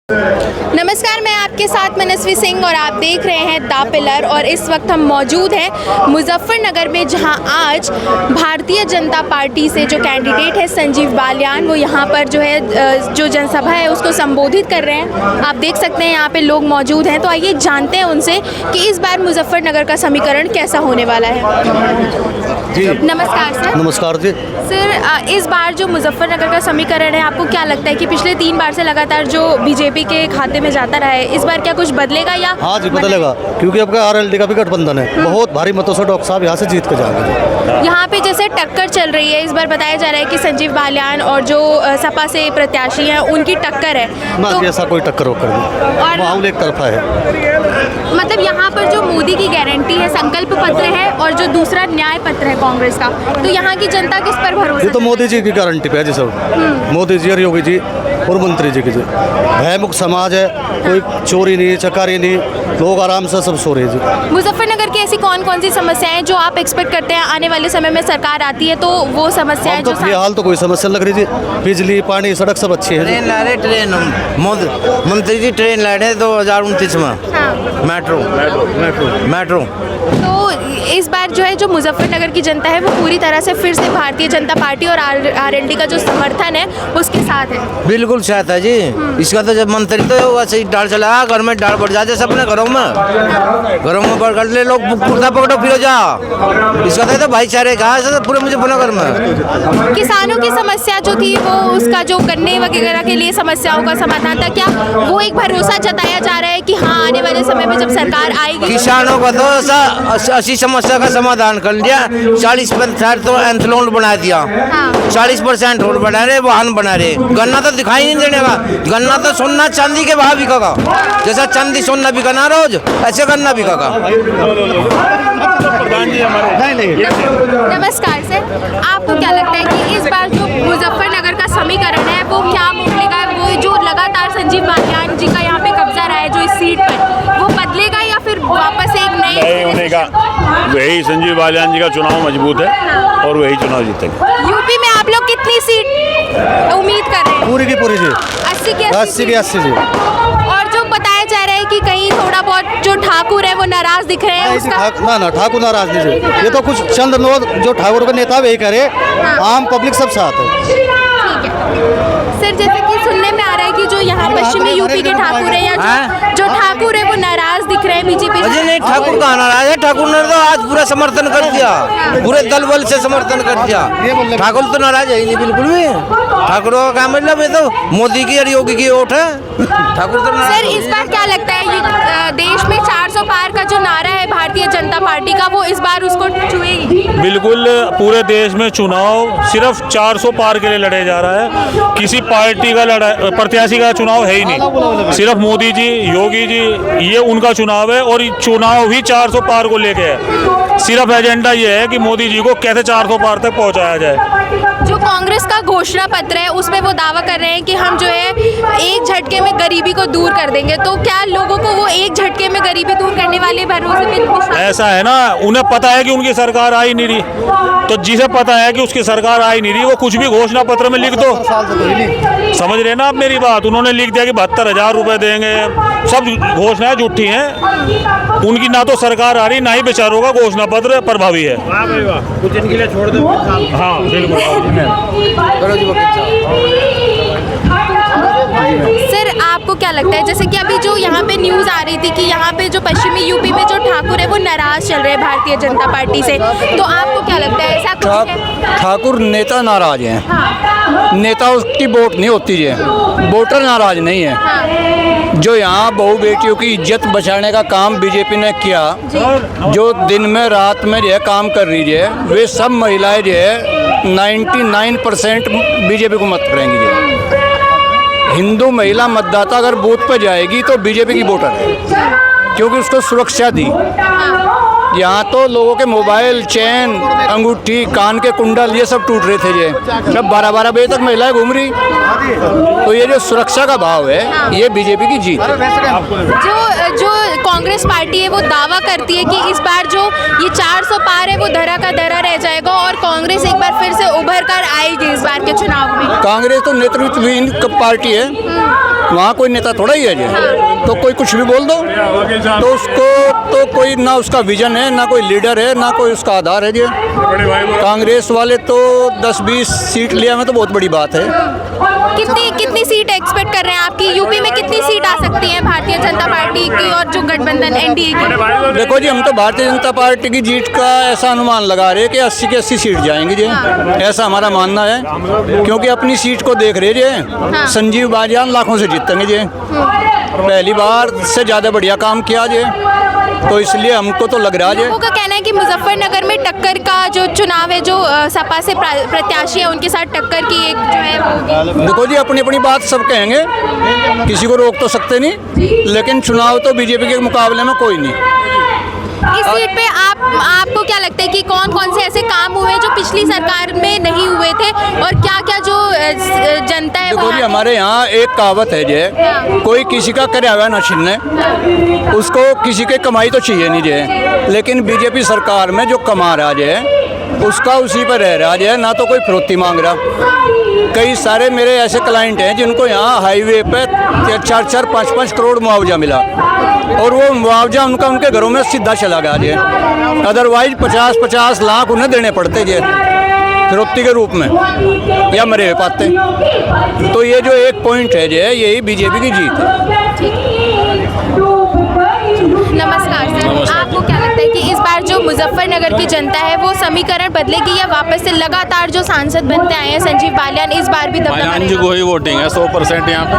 नमस्कार, मैं आपके साथ मनस्वी सिंह और आप देख रहे हैं द पिलर। और इस वक्त हम मौजूद हैं मुजफ्फरनगर में, जहां आज भारतीय जनता पार्टी से जो कैंडिडेट है संजीव बालियान, वो यहां पर जो है जो जनसभा है उसको संबोधित कर रहे हैं। आप देख सकते हैं यहाँ पे लोग मौजूद हैं, तो आइए जानते हैं उनसे कि इस बार मुजफ्फरनगर का समीकरण कैसा होने वाला है। जी नमस्कार सर। नमस्कार जी। सर, इस बार जो मुजफ्फरनगर का समीकरण है, आपको क्या लगता है कि पिछले 3 बार से लगातार जो बीजेपी के खाते में जाता रहा है, इस बार क्या कुछ बदलेगा? या हाँ जी, बदलेगा, क्योंकि अब आरएलडी का भी गठबंधन है। बहुत भारी मतों से डॉक्टर साहब यहाँ से जीत कर जाएंगे। यहाँ पे जैसे टक्कर चल रही है, इस बार बताया जा रहा है कि संजीव बालियान और जो सपा से प्रत्याशी हैं उनकी टक्कर है, तो ऐसा कोई टक्कर होकर नहीं, माहौल एक तरफा है। मतलब यहाँ पर जो मोदी की गारंटी है, संकल्प पत्र है, और जो दूसरा न्याय पत्र है कांग्रेस का, तो यहाँ की जनता किस पर भरोसा? ये तो मोदी जी की गारंटी पे है जी सब। मोदी जी और योगी जी और मंत्री जी की जी भयमुक्त समाज है, कोई चोरी नहीं, चकारी नहीं, लोग आराम से सब सो रहे जी। मुजफ्फरनगर की ऐसी कौन कौन सी समस्याएं हैं जो आप एक्सपेक्ट करते हैं आने वाले समय में सरकार आती है तो वो समस्याएं तो फिलहाल तो कोई समस्या लग रही जी, बिजली पानी सड़क सब अच्छी है। ट्रेन ला रहे, ट्रेन मंत्री जी ट्रेन ला रहे 2029 में। हाँ। मेट्रो। तो इस बार जो है जो मुजफ्फरनगर की जनता है वो पूरी तरह से फिर से भारतीय जनता पार्टी और आरएलडी का जो समर्थन है उसके साथ है। बिल्कुल साथ है जी। इसका तो जब मंत्री तो वैसे ही डाल चला, घर में डाल बढ़ जाते सब अपने घरों में बढ़ कर ले, लोग कुर्ता पकड़ो फिर जा। इसका तो भाईचारे का पूरे मुजफ्फरनगर में। किसानों की समस्या जो थी वो उसका जो गन्ने वगैरह के लिए समस्याओं का समाधान था, क्या वो एक भरोसा जताया जा रहा है कि हाँ आने वाले समय में जब सरकार आएगी? किसानों का तो 80 समस्या का समाधान कर लिया। 40% तो एंथलोन बना दिया। हाँ। 40% रोड बना रहे, वाहन बना रहे। गन्ना तो दिखाई नहीं देने का। गन्ना तो सोना चांदी के भाव बिकेगा, जैसा चांदी सोना बिकना रोज, ऐसे गन्ना बिकेगा। नमस्कार सर, आपको क्या लगता है कि इस बार जो मुजफ्फरनगर का समीकरण है वो क्या मोड़ेगा? वो जो लगातार संजीव बालियान जी का यहाँ पे कब्जा रहा है जो इस सीट पर, वो बदलेगा या फिर वापस एक नए नहीं होने का? वही संजीव बालियान जी का चुनाव मजबूत है और वही चुनाव जीतेंगे। यूपी में आप लोग कितनी सीट उम्मीद कर रहे हैं? पूरी की पूरी जी, 80 की 80 जी। और जो बताया जा रहा है कि कहीं थोड़ा बहुत जो ठाकुर है वो नाराज दिख रहे हैं उसका? ना ठाकुर नाराज नहीं जी, ये तो कुछ चंद लोग जो ठाकुर के नेता वही करे, आम पब्लिक सब साथ है। ठीक है सर, जैसे कि सुनने में आ रहा है कि जो यहाँ पश्चिमी यूपी के ठाकुर है या जो ठाकुर है वो नाराज दिख रहे हैं बीजेपी से। अजय नहीं, ठाकुर कहाँ नाराज है? ठाकुर ने तो आज पूरा समर्थन कर दिया, पूरे दल बल से समर्थन कर दिया। ठाकुर तो नाराज है ही नहीं बिल्कुल भी। ठाकुर का क्या मतलब है? तो मोदी की और योगी की वोट है। ठाकुर तो सर, इस बार क्या लगता है ये देश में 400 पार का जो नारा है भारतीय जनता पार्टी का, वो इस बार उसको छुएगी? बिल्कुल, पूरे देश में चुनाव सिर्फ 400 पार के लिए लड़े जा रहा है। किसी पार्टी का प्रत्याशी का चुनाव है ही नहीं, सिर्फ मोदी जी, योगी जी, ये उनका चुनाव है। और चुनाव ही 400 पार को लेके है। सिर्फ एजेंडा ये है कि मोदी जी को कैसे 400 पार तक पहुंचाया जाए। जो कांग्रेस का घोषणा पत्र है उसमें वो दावा कर रहे हैं कि हम जो है एक झटके में गरीबी को दूर कर देंगे, तो क्या लोगों को वो एक झटके में गरीबी दूर करने वाले भरोसे पे? ऐसा है ना, उन्हें पता है कि उनकी सरकार आई नहीं रही, तो जिसे पता है कि उसकी सरकार आई नहीं रही वो कुछ भी घोषणा पत्र में लिख दो। समझ रहे ना आप मेरी बात? उन्होंने लिख दिया कि 72,000 रुपए देंगे, सब घोषणाएं झूठी हैं। उनकी ना तो सरकार आ रही, ना ही बेचारों का घोषणा पत्र प्रभावी है। कुछ इनके लिए छोड़ दो। हाँ बिल्कुल। सर, आपको क्या लगता है, जैसे कि अभी जो यहाँ पे न्यूज़ आ रही थी कि यहाँ पे जो पश्चिमी यूपी में जो ठाकुर है वो नाराज चल रहे हैं भारतीय जनता पार्टी से, तो आपको क्या लगता है ऐसा कुछ है? ठाकुर नेता नाराज हैं। हाँ। नेता उसकी वोट नहीं होती है, वोटर नाराज नहीं है। हाँ। जो यहाँ बहू बेटियों की इज्जत बचाने का काम बीजेपी ने किया, जो दिन में रात में जो है काम कर रही है, वे सब महिलाएं जो है 99% बीजेपी को मत करेंगी। जो हिंदू महिला मतदाता अगर बूथ पर जाएगी तो बीजेपी की वोटर है, क्योंकि उसको सुरक्षा दी। यहाँ तो लोगों के मोबाइल, चैन, अंगूठी, कान के कुंडल ये सब टूट रहे थे। ये जब 12-12 बजे तक महिलाएं घूम रही, तो ये जो सुरक्षा का भाव है ये बीजेपी की जीत है। जो कांग्रेस पार्टी है वो दावा करती है कि इस बार जो ये 400 पार है वो धरा का धरा रह जाएगा और कांग्रेस एक बार फिर से उभर कर आएगी इस बार के चुनाव में। कांग्रेस तो नेतृत्वहीन पार्टी है, वहाँ कोई नेता थोड़ा ही है जी, तो कोई कुछ भी बोल दो तो उसको तो कोई ना उसका विजन है, ना कोई लीडर है, ना कोई उसका आधार है जी। कांग्रेस वाले तो 10-20 सीट लिया में तो बहुत बड़ी बात है। कितनी सीट एक्सपेक्ट कर रहे हैं आपकी? यूपी में कितनी सीट आ सकती है भारतीय जनता पार्टी की और जो गठबंधन एनडीए की? देखो जी, हम तो भारतीय जनता पार्टी की जीत का ऐसा अनुमान लगा रहे हैं कि 80 की 80 सीट जाएंगी जी, ऐसा हमारा मानना है। क्योंकि अपनी सीट को देख रहे जी, संजीव बालियान लाखों से जीतेंगे जी, पहली बार से ज़्यादा बढ़िया काम किया जी, तो इसलिए हमको तो लग रहा है। लोगों का कहना है कि मुजफ्फरनगर में टक्कर का जो चुनाव है, जो सपा से प्रत्याशी है उनके साथ टक्कर की एक जो है वो। देखो जी, अपनी अपनी बात सब कहेंगे, किसी को रोक तो सकते नहीं, लेकिन चुनाव तो बीजेपी के मुकाबले में कोई नहीं। इस सीट पे आपको क्या लगता है कि कौन कौन से ऐसे काम हुए जो पिछली सरकार में नहीं हुए थे, और क्या क्या जो जनता है? देखो जी, हमारे यहाँ एक कहावत है जे, कोई किसी का करे हुआ ना छीने, उसको किसी के कमाई तो चाहिए नहीं जे, लेकिन बीजेपी सरकार में जो कमा रहा है उसका उसी पर रह रहा है, ना तो कोई फिरौती मांग रहा। कई सारे मेरे ऐसे क्लाइंट हैं जिनको यहाँ हाईवे पे 4-4, 5-5 करोड़ मुआवजा मिला, और वो मुआवजा उनका उनके घरों में सीधा चला गया जी। अदरवाइज 50-50 लाख उन्हें देने पड़ते जी फिरौती के रूप में, या मरे हुए पाते। तो ये जो एक पॉइंट है जी, यही बीजेपी की जीत है। नमस्कार सर, आपको क्या लगता है कि इस बार जो मुजफ्फरनगर की जनता है वो समीकरण बदलेगी, या वापस से लगातार जो सांसद बनते आए हैं संजीव बालियान, इस बार भी दबदबा बालियान जी को ही वोटिंग है 100% यहाँ पे,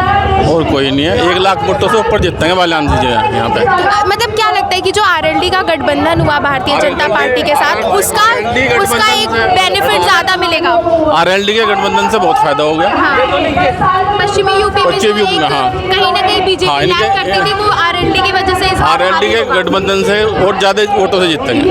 और कोई नहीं है। 1 लाख वोटों से ऊपर जीतेंगे बालियान जी यहाँ पे। मतलब क्या लगता है कि जो आरएलडी का गठबंधन हुआ भारतीय जनता पार्टी के साथ, उसका एक बेनिफिट ज्यादा मिलेगा? आरएलडी के गठबंधन से बहुत फायदा हो गया। पश्चिमी यूपी में जो एक कहीं ना कहीं बीजेपी लैग करती थी, वो आरएलडी की वजह से आरएलडी के गठबंधन से और ज्यादा वोटों से जीतेंगे,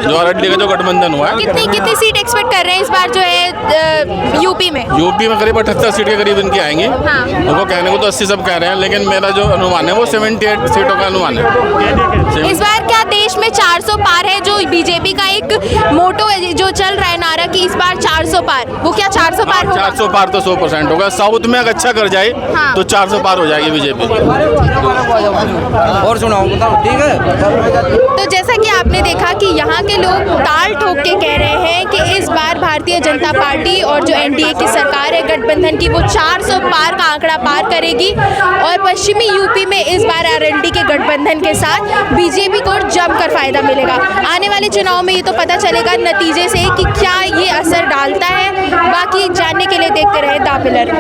जो आरएलडी का जो गठबंधन हुआ है। कितनी सीट एक्सपेक्ट कर रहे हैं इस बार जो है यूपी में? यूपी में करीब 78 सीट के करीब इनकी आएंगी। उनको कहने को तो 80 सब कह रहे हैं, लेकिन मेरा जो अनुमान है वो 78 सीटों का अनुमान है। इस बार क्या देश में 400 पार है, जो बीजेपी का एक मोटो है जो चल रहा है नारा कि इस बार 400 पार, वो क्या 400 पार होगा? 400 पार तो 100% होगा। साउथ में अगर अच्छा कर जाए तो 400 पार हो जाएगी बीजेपी। और सुनाओ, बताओ, ठीक है। तो जैसा कि आपने देखा कि यहाँ के लोग ताल ठोक के कह रहे हैं कि इस बार भारतीय जनता पार्टी और जो एनडीए की सरकार है गठबंधन की, वो 400 पार का आंकड़ा पार करेगी, और पश्चिमी यूपी में इस बार आरएलडी के गठबंधन के साथ बीजेपी को जमकर फायदा मिलेगा। आने वाले चुनाव में ये तो पता चलेगा नतीजे से कि क्या ये असर डालता है। बाकी जानने के लिए देखते रहे दा पिलर।